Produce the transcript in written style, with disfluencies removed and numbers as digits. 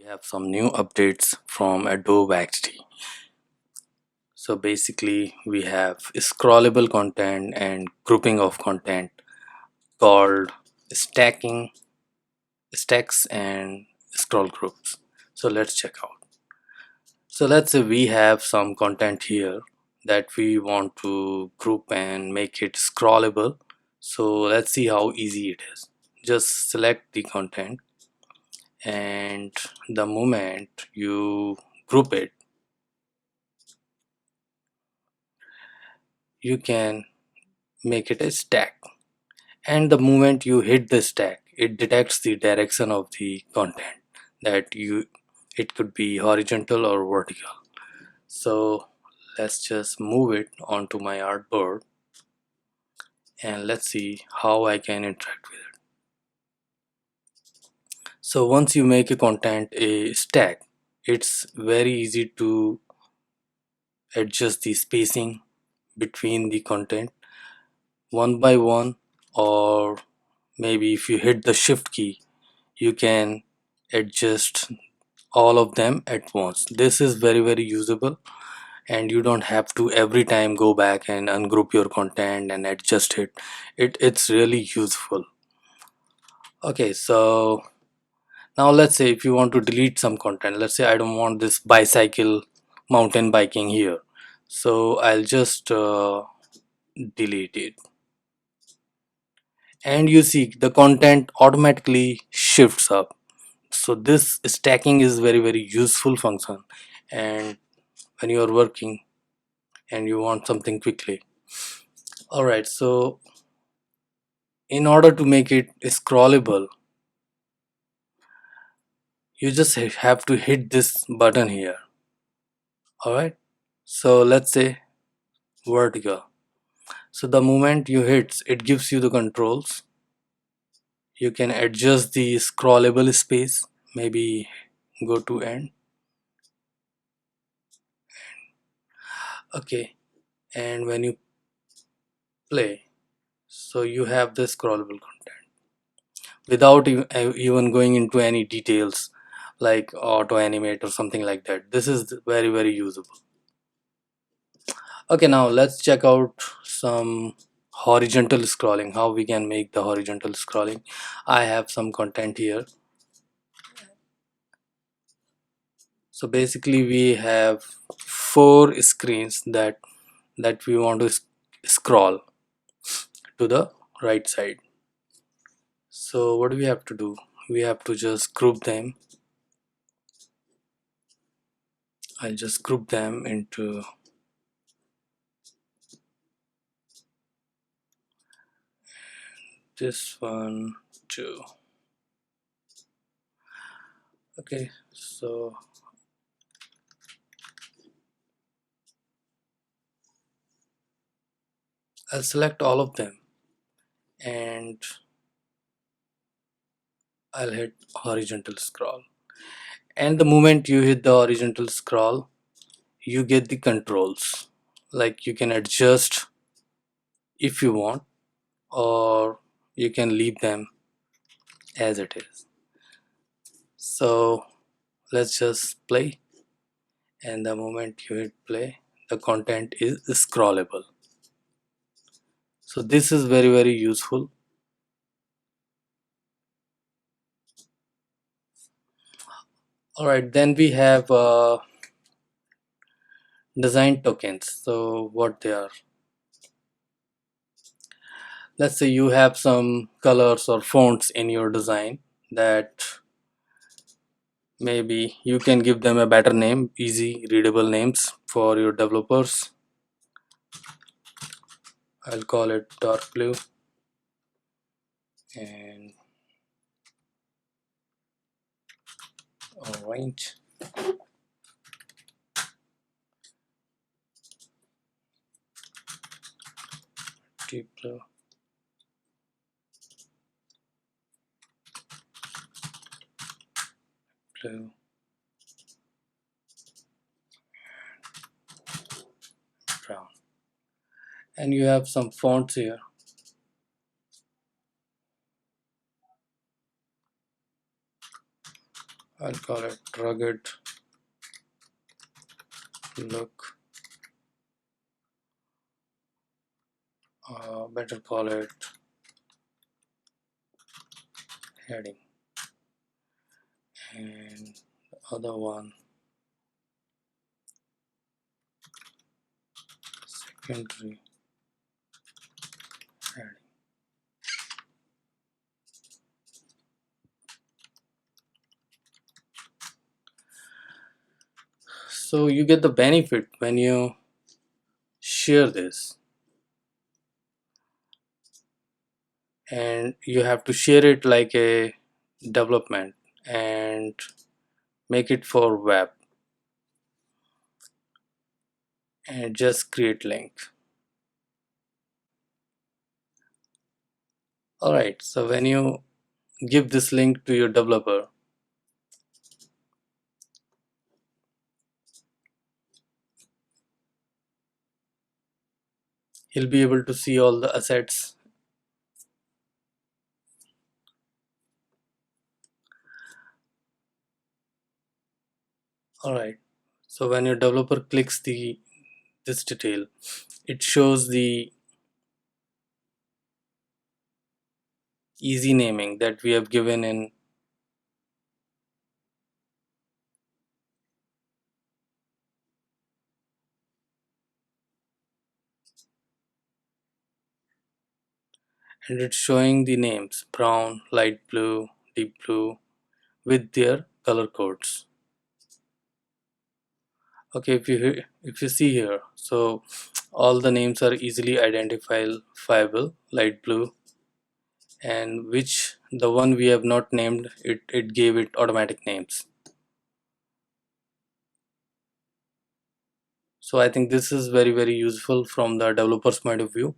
We have some new updates from Adobe Xd. So basically we have scrollable content and grouping of content called stacking, stacks and scroll groups. So let's check out. So let's say we have some content here that we want to group and make it scrollable. So let's see how easy it is. Just select the content, and the moment you group it, you can make it a stack, and the moment you hit the stack, it detects the direction of the content, that you it could be horizontal or vertical. So let's just move it onto my artboard, and let's see how I can interact with it. So once you make a content a stack, it's very easy to adjust the spacing between the content one by one, or maybe if you hit the shift key, you can adjust all of them at once. This is very usable, and you don't have to every time go back and ungroup your content and adjust it's really useful. Okay, so now let's say if you want to delete some content, let's say I don't want this bicycle mountain biking here, so I'll just delete it, and you see the content automatically shifts up. So this stacking is very useful function, and when you are working and you want something quickly. All right, so in order to make it scrollable, you just have to hit this button here. All right, so let's say vertical. So the moment you hit, it gives you the controls. You can adjust the scrollable space, maybe go to end. Okay, and when you play, so you have the scrollable content without even going into any details like auto animate or something like that. This is very usable. Okay, now let's check out some horizontal scrolling, how we can make the horizontal scrolling. I have some content here. So basically we have four screens that we want to scroll to the right side. So what do we have to do? We have to just group them. I just group them into this one, two. Okay, so I'll select all of them, and I'll hit horizontal scroll. And the moment you hit the horizontal scroll, you get the controls. Like you can adjust if you want, or you can leave them as it is. So let's just play, and the moment you hit play, the content is scrollable. So this is very useful. All right, then we have design tokens. So what they are, let's say you have some colors or fonts in your design that maybe you can give them a better name, easy readable names for your developers. I'll call it dark blue and orange, deep blue, brown. And you have some fonts here. I'll call it rugged look. Better call it heading. And the other one, secondary heading. So you get the benefit when you share this, and you have to share it like a development and make it for web and just create link. Alright, so when you give this link to your developer, he'll be able to see all the assets. Alright, so when your developer clicks this detail, it shows the easy naming that we have given in, and it's showing the names brown, light blue, deep blue with their color codes. Okay, if you see here, so all the names are easily identifiable, light blue, and which the one we have not named, it gave it automatic names. So I think this is very useful from the developer's point of view.